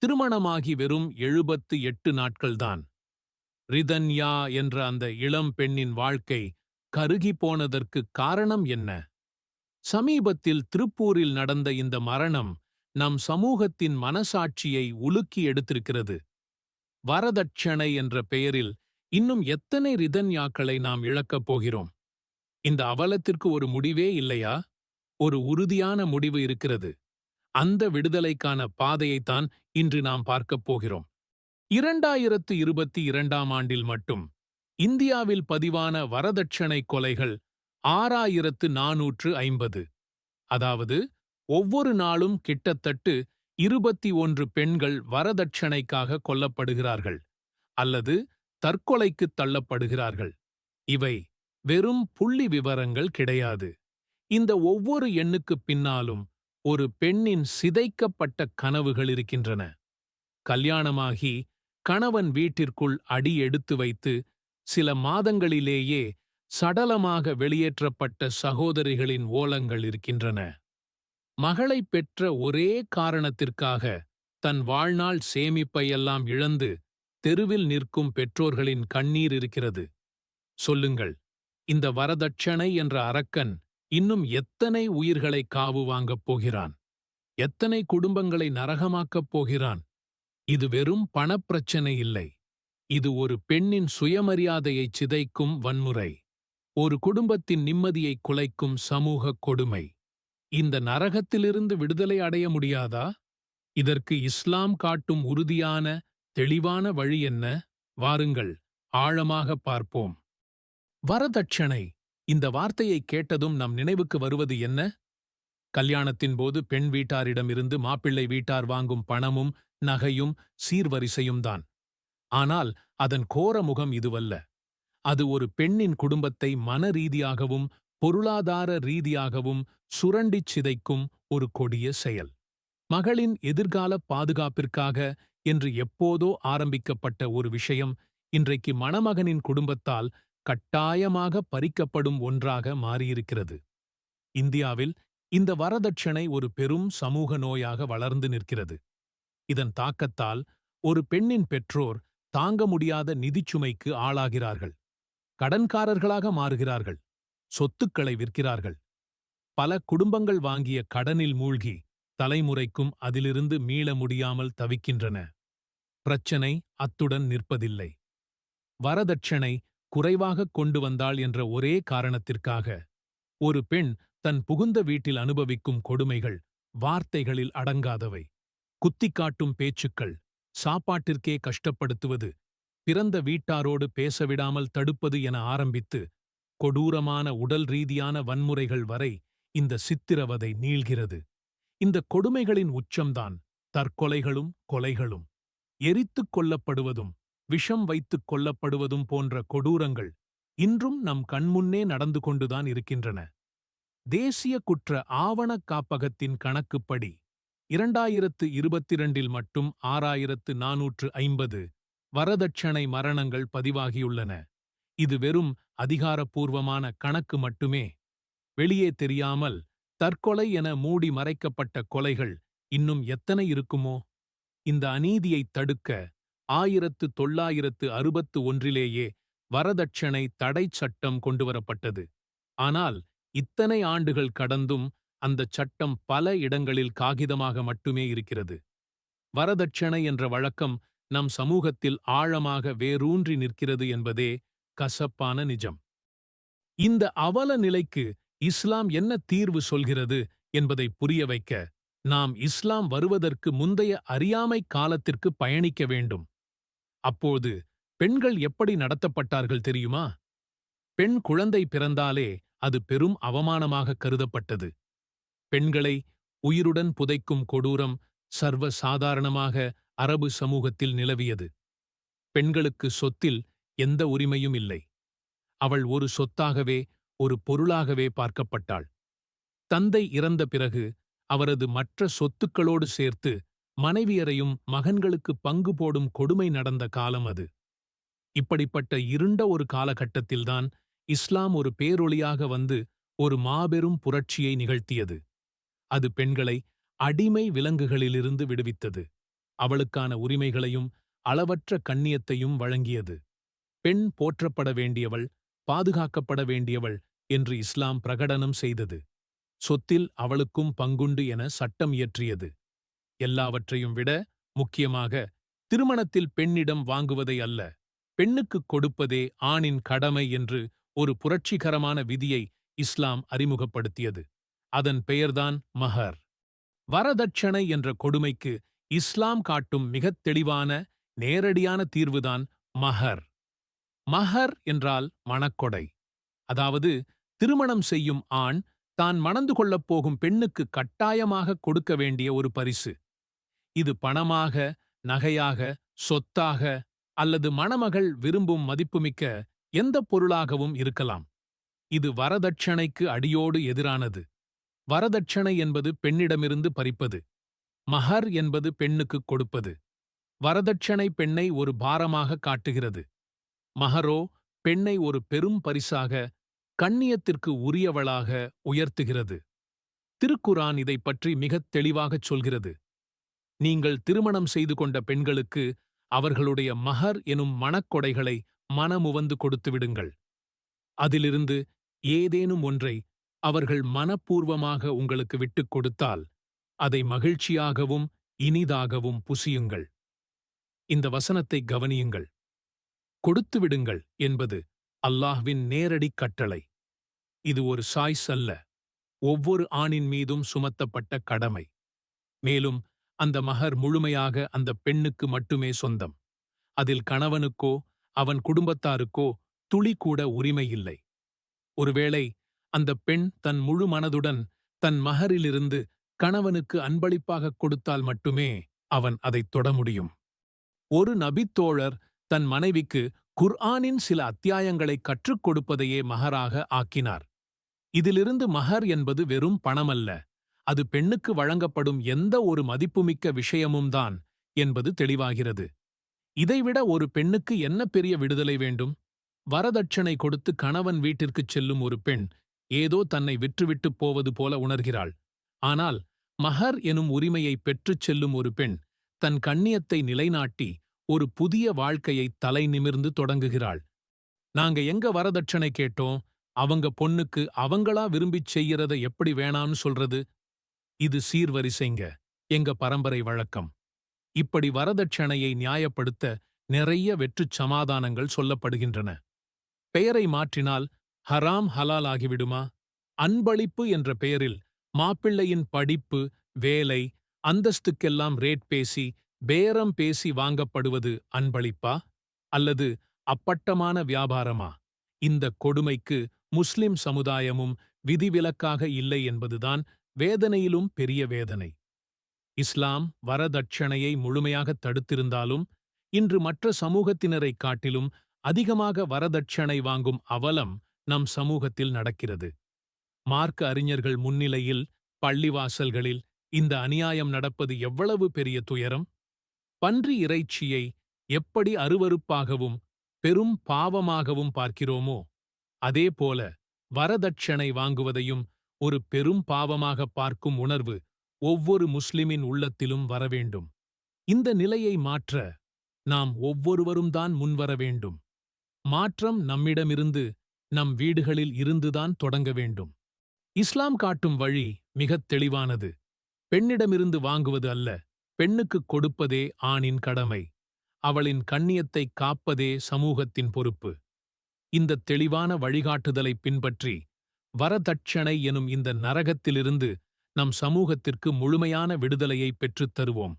திருமணமாகி வெறும் 78 நாட்கள்தான். ரிதன்யா என்ற அந்த இளம் பெண்ணின் வாழ்க்கை கருகிப் போனதற்கு காரணம் என்ன? சமீபத்தில் திருப்பூரில் நடந்த இந்த மரணம் நம் சமூகத்தின் மனசாட்சியை உலுக்கி எடுத்திருக்கிறது. வரதட்சணை என்ற பெயரில் இன்னும் எத்தனை ரிதன்யாக்களை நாம் இழக்கப் போகிறோம்? இந்த அவலத்திற்கு ஒரு முடிவே இல்லையா? ஒரு உறுதியான முடிவு இருக்கிறது. அந்த விடுதலைக்கான பாதையைத்தான் இன்று நாம் பார்க்கப் போகிறோம். 2022ஆம் ஆண்டில் மட்டும் இந்தியாவில் பதிவான வரதட்சணை கொலைகள் 6450. அதாவது ஒவ்வொரு நாளும் கிட்டத்தட்ட 21 பெண்கள் வரதட்சணைக்காக கொல்லப்படுகிறார்கள் அல்லது தற்கொலைக்குத் தள்ளப்படுகிறார்கள். இவை வெறும் புள்ளி விவரங்கள் கிடையாது. இந்த ஒவ்வொரு எண்ணுக்குப் பின்னாலும் ஒரு பெண்ணின் சிதைக்கப்பட்ட கனவுகள் இருக்கின்றன. கல்யாணமாகி கணவன் வீட்டிற்குள் அடி எடுத்து வைத்து சில மாதங்களிலேயே சடலமாக வெளியேற்றப்பட்ட சகோதரிகளின் ஓலங்கள் இருக்கின்றன. மகளை பெற்ற ஒரே காரணத்திற்காக தன் வாழ்நாள் சேமிப்பையெல்லாம் இழந்து தெருவில் நிற்கும் பெற்றோர்களின் கண்ணீர் இருக்கிறது. சொல்லுங்கள், இந்த வரதட்சணை என்ற அரக்கன் இன்னும் எத்தனை உயிர்களை காவு வாங்கப் போகிறான்? எத்தனை குடும்பங்களை நரகமாக்கப் போகிறான்? இது வெறும் பணப்பிரச்சனை இல்லை. இது ஒரு பெண்ணின் சுயமரியாதையைச் சிதைக்கும் வன்முறை. ஒரு குடும்பத்தின் நிம்மதியை குலைக்கும் சமூக கொடுமை. இந்த நரகத்திலிருந்து விடுதலை அடைய முடியாதா? இதற்கு இஸ்லாம் காட்டும் உறுதியான, தெளிவான வழி என்ன? வாருங்கள், ஆழமாக பார்ப்போம். வரதட்சணை, இந்த வார்த்தையை கேட்டதும் நம் நினைவுக்கு வருவது என்ன? கல்யாணத்தின் போது பெண் வீட்டாரிடமிருந்து மாப்பிள்ளை வீட்டார் வாங்கும் பணமும் நகையும் சீர்வரிசையும் தான். ஆனால் அதன் கோர முகம் இதுவல்ல. அது ஒரு பெண்ணின் குடும்பத்தை மன ரீதியாகவும் பொருளாதார ரீதியாகவும் சுரண்டிச் சிதைக்கும் ஒரு கொடிய செயல். மகளின் எதிர்கால பாதுகாப்பிற்காக என்று எப்போதோ ஆரம்பிக்கப்பட்ட ஒரு விஷயம் இன்றைக்கு மணமகனின் குடும்பத்தால் கட்டாயமாக பறிக்கப்படும் ஒன்றாக மாறியிருக்கிறது. இந்தியாவில் இந்த வரதட்சணை ஒரு பெரும் சமூக நோயாக வளர்ந்து நிற்கிறது. இதன் தாக்கத்தால் ஒரு பெண்ணின் பெற்றோர் தாங்க முடியாத நிதிச்சுமைக்கு ஆளாகிறார்கள். கடன்காரர்களாக மாறுகிறார்கள். சொத்துக்களை விற்கிறார்கள். பல குடும்பங்கள் வாங்கிய கடனில் மூழ்கி தலைமுறைக்கும் அதிலிருந்து மீள முடியாமல் தவிக்கின்றன. பிரச்சனை அத்துடன் நிற்பதில்லை. வரதட்சணை குறைவாகக் கொண்டு வந்தாள் என்ற ஒரே காரணத்திற்காக ஒரு பெண் தன் புகுந்த வீட்டில் அனுபவிக்கும் கொடுமைகள் வார்த்தைகளில் அடங்காதவை. குத்திக்காட்டும் பேச்சுக்கள், சாப்பாட்டிற்கே கஷ்டப்படுத்துவது, பிறந்த வீட்டாரோடு பேசவிடாமல் தடுப்பது என ஆரம்பித்து கொடூரமான உடல் ரீதியான வன்முறைகள் வரை இந்த சித்திரவதை நீள்கிறது. இந்த கொடுமைகளின் உச்சம்தான் தற்கொலைகளும் கொலைகளும். எரித்துக் கொல்லப்படுவதும் விஷம் வைத்துக் கொல்லப்படுவதும் போன்ற கொடூரங்கள் இன்றும் நம் கண்முன்னே நடந்து கொண்டுதான் இருக்கின்றன. தேசிய குற்ற ஆவணக் காப்பகத்தின் கணக்குப்படி 2022இல் மட்டும் 6450 வரதட்சணை மரணங்கள் பதிவாகியுள்ளன. இது வெறும் அதிகாரப்பூர்வமான கணக்கு மட்டுமே. வெளியே தெரியாமல் தற்கொலை என மூடி மறைக்கப்பட்ட கொலைகள் இன்னும் எத்தனை இருக்குமோ? இந்த அநீதியைத் தடுக்க 1961லேயே வரதட்சணை தடைச் சட்டம் கொண்டுவரப்பட்டது. ஆனால் இத்தனை ஆண்டுகள் கடந்தும் அந்தச் சட்டம் பல இடங்களில் காகிதமாக மட்டுமே இருக்கிறது. வரதட்சணை என்ற வழக்கம் நம் சமூகத்தில் ஆழமாக வேரூன்றி நிற்கிறது என்பதே கசப்பான நிஜம். இந்த அவல நிலைக்கு இஸ்லாம் என்ன தீர்வு சொல்கிறது என்பதை புரிய வைக்க நாம் இஸ்லாம் வருவதற்கு முந்தைய அறியாமை காலத்திற்கு பயணிக்க வேண்டும். அப்போது பெண்கள் எப்படி நடத்தப்பட்டார்கள் தெரியுமா? பெண் குழந்தை பிறந்தாலே அது பெரும் அவமானமாக கருதப்பட்டது. பெண்களை உயிருடன் புதைக்கும் கொடூரம் சர்வ சாதாரணமாக அரபு சமூகத்தில் நிலவியது. பெண்களுக்கு சொத்தில் எந்த உரிமையும் இல்லை. அவள் ஒரு சொத்தாகவே, ஒரு பொருளாகவே பார்க்கப்பட்டாள். தந்தை இறந்த பிறகு அவரது மற்ற சொத்துக்களோடு சேர்த்து மனைவியரையும் மகன்களுக்கு பங்கு போடும் கொடுமை நடந்த காலம் அது. இப்படிப்பட்ட இருண்ட ஒரு காலகட்டத்தில்தான் இஸ்லாம் ஒரு பேரொளியாக வந்து ஒரு மாபெரும் புரட்சியை நிகழ்த்தியது. அது பெண்களை அடிமை விலங்குகளிலிருந்து விடுவித்தது. அவளுக்கான உரிமைகளையும் அளவற்ற கண்ணியத்தையும் வழங்கியது. பெண் போற்றப்பட வேண்டியவள், பாதுகாக்கப்பட வேண்டியவள் என்று இஸ்லாம் பிரகடனம் செய்தது. சொத்தில் அவளுக்கும் பங்குண்டு என சட்டம் இயற்றியது. எல்லாவற்றையும் விட முக்கியமாக, திருமணத்தில் பெண்ணிடம் வாங்குவதை அல்ல, பெண்ணுக்குக் கொடுப்பதே ஆணின் கடமை என்று ஒரு புரட்சிகரமான விதியை இஸ்லாம் அறிமுகப்படுத்தியது. அதன் பெயர்தான் மஹர். வரதட்சணை என்ற கொடுமைக்கு இஸ்லாம் காட்டும் மிகத் தெளிவான, நேரடியான தீர்வுதான் மஹர். மஹர் என்றால் மணக்கொடை. அதாவது, திருமணம் செய்யும் ஆண் தான் மணந்து கொள்ளப் போகும் பெண்ணுக்கு கட்டாயமாக கொடுக்க வேண்டிய ஒரு பரிசு. இது பணமாக, நகையாக, சொத்தாக அல்லது மணமகள் விரும்பும் மதிப்புமிக்க எந்தப் பொருளாகவும் இருக்கலாம். இது வரதட்சணைக்கு அடியோடு எதிரானது. வரதட்சணை என்பது பெண்ணிடமிருந்து பறிப்பது. மஹர் என்பது பெண்ணுக்குக் கொடுப்பது. வரதட்சணை பெண்ணை ஒரு பாரமாக காட்டுகிறது. மஹரோ பெண்ணை ஒரு பெரும் பரிசாக, கண்ணியத்திற்கு உரியவளாக உயர்த்துகிறது. திருக்குரான் இதைப் பற்றி மிகத் தெளிவாகச் சொல்கிறது. நீங்கள் திருமணம் செய்து கொண்ட பெண்களுக்கு அவர்களுடைய மஹர் எனும் மணக்கொடைகளை மனமுவந்து கொடுத்துவிடுங்கள். அதிலிருந்து ஏதேனும் ஒன்றை அவர்கள் மனப்பூர்வமாக உங்களுக்கு விட்டுக் கொடுத்தால், அதை மகிழ்ச்சியாகவும் இனிதாகவும் புசியுங்கள். இந்த வசனத்தை கவனியுங்கள். கொடுத்துவிடுங்கள் என்பது அல்லாஹ்வின் நேரடிக் கட்டளை. இது ஒரு சாய்ஸ் அல்ல, ஒவ்வொரு ஆணின் மீதும் சுமத்தப்பட்ட கடமை. மேலும் அந்த மஹர் முழுமையாக அந்த பெண்ணுக்கு மட்டுமே சொந்தம். அதில் கணவனுக்கோ அவன் குடும்பத்தாருக்கோ துளி கூட உரிமை இல்லை. ஒருவேளை அந்த பெண் தன் முழு மனதுடன் தன் மஹரிலிருந்து கணவனுக்கு அன்பளிப்பாகக் கொடுத்தால் மட்டுமே அவன் அதைத் தொட முடியும். ஒரு நபித்தோழர் தன் மனைவிக்கு குர்ஆனின் சில அத்தியாயங்களை கற்றுக் கொடுப்பதையே மஹராக ஆக்கினார். இதிலிருந்து மஹர் என்பது வெறும் பணமல்ல, அது பெண்ணுக்கு வழங்கப்படும் எந்த ஒரு மதிப்புமிக்க விஷயமும் தான் என்பது தெளிவாகிறது. இதைவிட ஒரு பெண்ணுக்கு என்ன பெரிய விடுதலை வேண்டும்? வரதட்சணை கொடுத்து கணவன் வீட்டிற்குச் செல்லும் ஒரு பெண் ஏதோ தன்னை விற்றுவிட்டுப் போவது போல உணர்கிறாள். ஆனால் மஹர் எனும் உரிமையை பெற்றுச் செல்லும் ஒரு பெண் தன் கண்ணியத்தை நிலைநாட்டி ஒரு புதிய வாழ்க்கையை தலை நிமிர்ந்து தொடங்குகிறாள். நாங்க எங்க வரதட்சணை கேட்டோம், அவங்க பொண்ணுக்கு அவங்களா விரும்பிச் செய்யறத எப்படி வேணான்னு சொல்றது? இது சீர்வரிசைங்க, எங்க பரம்பரை வழக்கம். இப்படி வரதட்சணையை நியாயப்படுத்த நிறைய வெற்றுச் சமாதானங்கள் சொல்லப்படுகின்றன. பெயரை மாற்றினால் ஹராம் ஹலால் ஆகிவிடுமா? அன்பளிப்பு என்ற பெயரில் மாப்பிள்ளையின் படிப்பு, வேலை, அந்தஸ்துக்கெல்லாம் ரேட் பேசி, பேரம் பேசி வாங்கப்படுவது அன்பளிப்பா? அல்லது அப்பட்டமான வியாபாரமா? இந்த கொடுமைக்கு முஸ்லிம் சமுதாயமும் விதிவிலக்காக இல்லை என்பதுதான் வேதனையிலும் பெரிய வேதனை. இஸ்லாம் வரதட்சணையை முழுமையாக தடுத்திருந்தாலும், இன்று மற்ற சமூகத்தினரைக் காட்டிலும் அதிகமாக வரதட்சணை வாங்கும் அவலம் நம் சமூகத்தில் நடக்கிறது. மார்க்க அறிஞர்கள் முன்னிலையில் பள்ளிவாசல்களில் இந்த அநியாயம் நடப்பது எவ்வளவு பெரிய துயரம்! பன்றி இறைச்சியை எப்படி அருவருப்பாகவும் பெரும் பாவமாகவும் பார்க்கிறோமோ, அதேபோல வரதட்சணை வாங்குவதையும் ஒரு பெரும் பாவமாக பார்க்கும் உணர்வு ஒவ்வொரு முஸ்லிமின் உள்ளத்திலும் வரவேண்டும். இந்த நிலையை மாற்ற நாம் ஒவ்வொருவரும் தான் முன்வர வேண்டும். மாற்றம் நம்மிடமிருந்து, நம் வீடுகளில் இருந்துதான் தொடங்க வேண்டும். இஸ்லாம் காட்டும் வழி மிகத் தெளிவானது. பெண்ணிடமிருந்து வாங்குவது அல்ல, பெண்ணுக்குக் கொடுப்பதே ஆணின் கடமை. அவளின் கண்ணியத்தைக் காப்பதே சமூகத்தின் பொறுப்பு. இந்தத் தெளிவான வழிகாட்டுதலைப் பின்பற்றி, வரதட்சணை எனும் இந்த நரகத்திலிருந்து நம் சமூகத்திற்கு முழுமையான விடுதலையை பெற்றுத் தருவோம்.